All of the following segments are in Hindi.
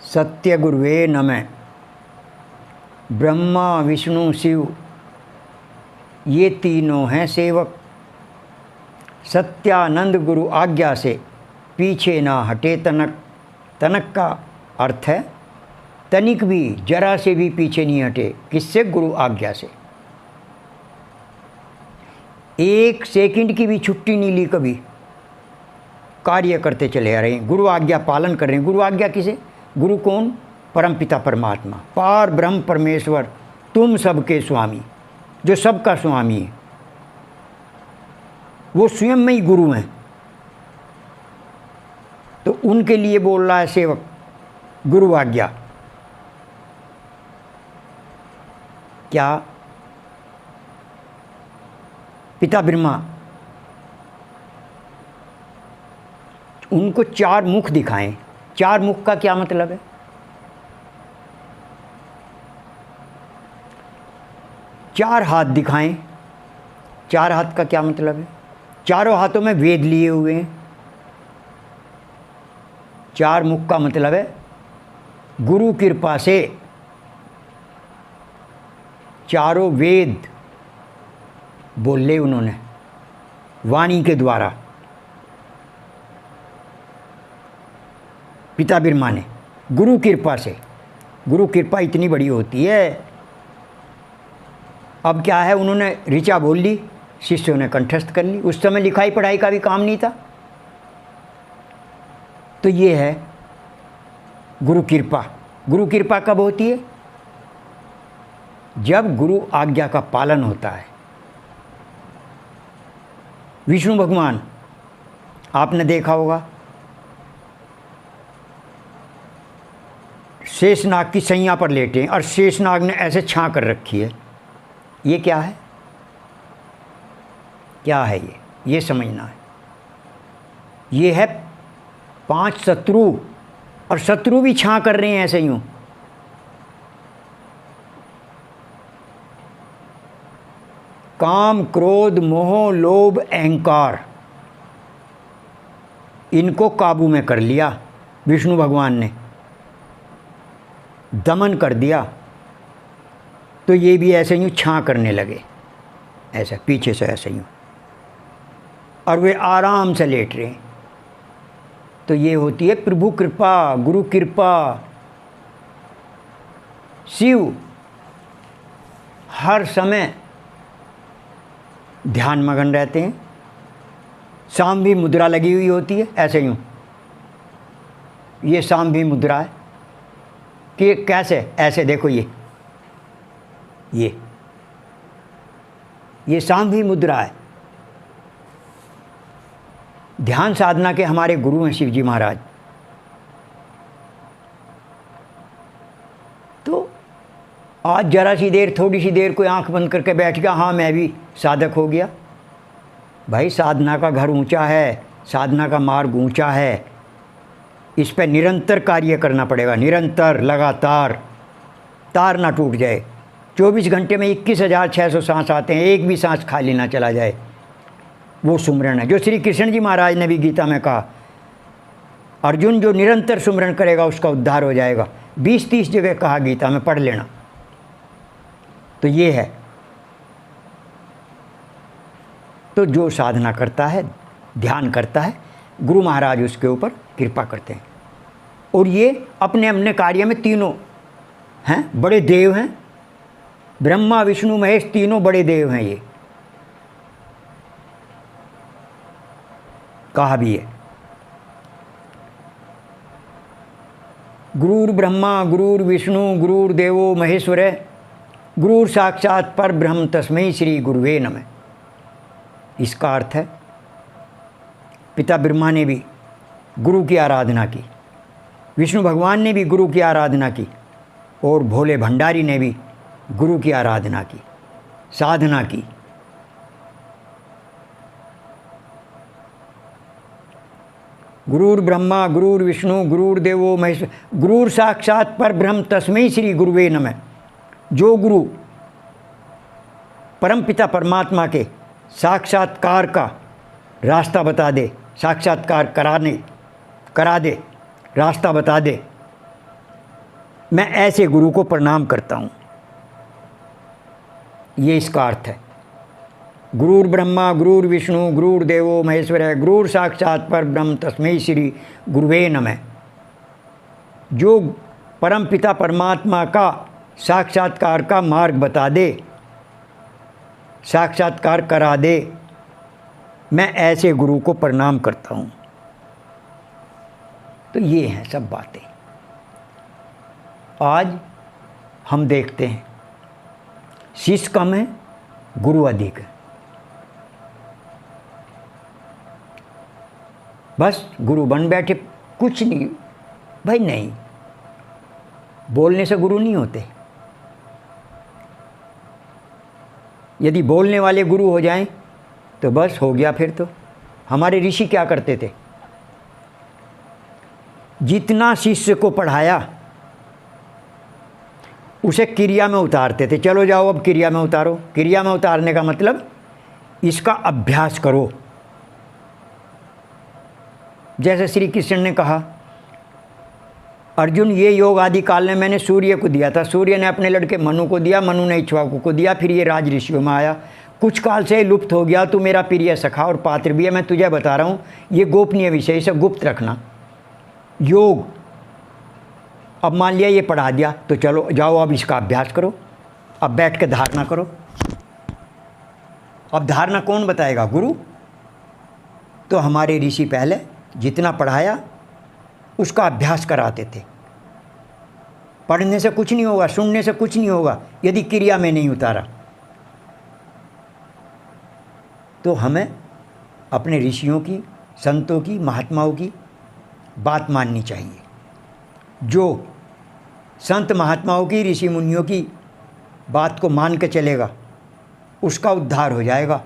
सत्य गुरुवे नमः। ब्रह्मा विष्णु शिव ये तीनों हैं सेवक। सत्यानंद गुरु आज्ञा से पीछे ना हटे तनक। तनक का अर्थ है तनिक भी, जरा से भी पीछे नहीं हटे। किससे? गुरु आज्ञा से। एक सेकंड की भी छुट्टी नहीं ली कभी, कार्य करते चले आ रहे हैं, गुरु आज्ञा पालन कर रहे हैं। गुरु आज्ञा किसे? गुरु कौन? परमपिता परमात्मा, पार ब्रह्म परमेश्वर, तुम सबके स्वामी, जो सबका स्वामी है, वो स्वयं में ही गुरु हैं। तो उनके लिए बोल रहा है सेवक, गुरु आज्ञा। क्या? पिता ब्रह्मा उनको 4 मुख दिखाएं। 4 मुख का क्या मतलब है? चार हाथ दिखाएं। 4 हाथ का क्या मतलब है? चारों हाथों में वेद लिए हुए हैं। 4 मुख का मतलब है गुरु कृपा से चारों वेद बोले उन्होंने वाणी के द्वारा। पिता ब्रह्मा ने गुरु कृपा से, गुरु कृपा इतनी बड़ी होती है। अब क्या है, उन्होंने ऋचा बोल ली, शिष्यों ने कंठस्थ कर ली। उस समय लिखाई पढ़ाई का भी काम नहीं था। तो ये है गुरु कृपा। गुरु कृपा कब होती है? जब गुरु आज्ञा का पालन होता है। विष्णु भगवान आपने देखा होगा, शेषनाग की सैया पर लेटे और शेषनाग ने ऐसे छां कर रखी है। ये क्या है? क्या है ये समझना है। ये है 5 शत्रु, और शत्रु भी छां कर रहे हैं ऐसे यूं। काम क्रोध मोह लोभ अहंकार, इनको काबू में कर लिया विष्णु भगवान ने, दमन कर दिया। तो ये भी ऐसे यूं छां करने लगे, ऐसा पीछे से ऐसे यूं, और वे आराम से लेट रहे हैं। तो ये होती है प्रभु कृपा, गुरु कृपा। शिव हर समय ध्यान मगन रहते हैं। सांभी मुद्रा लगी हुई होती है ऐसे यूं। ये सांभी मुद्रा है कि कैसे? ऐसे देखो, ये सांभी मुद्रा है। ध्यान साधना के हमारे गुरु हैं शिव जी महाराज। तो आज जरा सी देर, थोड़ी सी देर कोई आंख बंद करके बैठ गया, हाँ मैं भी साधक हो गया। भाई साधना का घर ऊंचा है, साधना का मार्ग ऊंचा है। इस पर निरंतर कार्य करना पड़ेगा, निरंतर, लगातार, तार ना टूट जाए। 24 घंटे में 21,600 सांस आते हैं, एक भी सांस खाली ना चला जाए। वो सुमरन है जो श्री कृष्ण जी महाराज ने भी गीता में कहा, अर्जुन जो निरंतर सुमरन करेगा उसका उद्धार हो जाएगा। 20-30 जगह कहा गीता में, पढ़ लेना। तो ये है। तो जो साधना करता है, ध्यान करता है, गुरु महाराज उसके ऊपर कृपा करते हैं। और ये अपने अपने कार्य में तीनों हैं, बड़े देव हैं। ब्रह्मा विष्णु महेश तीनों बड़े देव हैं। ये कहा भी है, गुरुर् ब्रह्मा गुरुर् विष्णु गुरुर्देवो महेश्वर, गुरुर् साक्षात पर ब्रह्म तस्मै श्री गुरुवे नमः। इसका अर्थ है पिता ब्रह्मा ने भी गुरु की आराधना की, विष्णु भगवान ने भी गुरु की आराधना की, और भोले भंडारी ने भी गुरु की आराधना की, साधना की। गुरुर् ब्रह्मा गुरुर् विष्णु गुरुर्देवो महेश्वर, गुरुर् साक्षात पर ब्रह्म तस्मै श्री गुरुवे नमः। जो गुरु परमपिता परमात्मा के साक्षात्कार का रास्ता बता दे, साक्षात्कार करा दे, रास्ता बता दे, मैं ऐसे गुरु को प्रणाम करता हूँ। ये इसका अर्थ है। गुरुर् ब्रह्मा गुरुर् विष्णु गुरुर्देवो महेश्वर, गुरुर् साक्षात पर ब्रह्म तस्मै श्री गुरुवे नमः। जो परम पिता परमात्मा का साक्षात्कार का मार्ग बता दे, साक्षात्कार करा दे, मैं ऐसे गुरु को प्रणाम करता हूँ। तो ये हैं सब बातें। आज हम देखते हैं शिष्य कम है, गुरु अधिक है। बस गुरु बन बैठे, कुछ नहीं भाई, नहीं। बोलने से गुरु नहीं होते। यदि बोलने वाले गुरु हो जाएं तो बस हो गया। फिर तो हमारे ऋषि क्या करते थे, जितना शिष्य को पढ़ाया उसे क्रिया में उतारते थे। चलो जाओ अब क्रिया में उतारो। क्रिया में उतारने का मतलब इसका अभ्यास करो। जैसे श्री कृष्ण ने कहा, अर्जुन ये योग आदि काल में मैंने सूर्य को दिया था, सूर्य ने अपने लड़के मनु को दिया, मनु ने इक्ष्वाकु को दिया, फिर ये राज ऋषियों में आया, कुछ काल से लुप्त हो गया। तू मेरा प्रिय सखा और पात्र भी है, मैं तुझे बता रहा हूँ, ये गोपनीय विषय, इसे गुप्त रखना। योग अब मान लिया ये पढ़ा दिया, तो चलो जाओ अब इसका अभ्यास करो। अब बैठ के धारणा करो। अब धारणा कौन बताएगा? गुरु। तो हमारे ऋषि पहले जितना पढ़ाया उसका अभ्यास कराते थे। पढ़ने से कुछ नहीं होगा, सुनने से कुछ नहीं होगा, यदि क्रिया में नहीं उतारा। तो हमें अपने ऋषियों की, संतों की, महात्माओं की बात माननी चाहिए। जो संत महात्माओं की, ऋषि मुनियों की बात को मान के चलेगा उसका उद्धार हो जाएगा,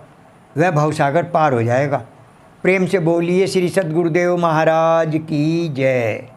वह भवसागर पार हो जाएगा। प्रेम से बोलिए श्री सद्गुरुदेव महाराज की जय।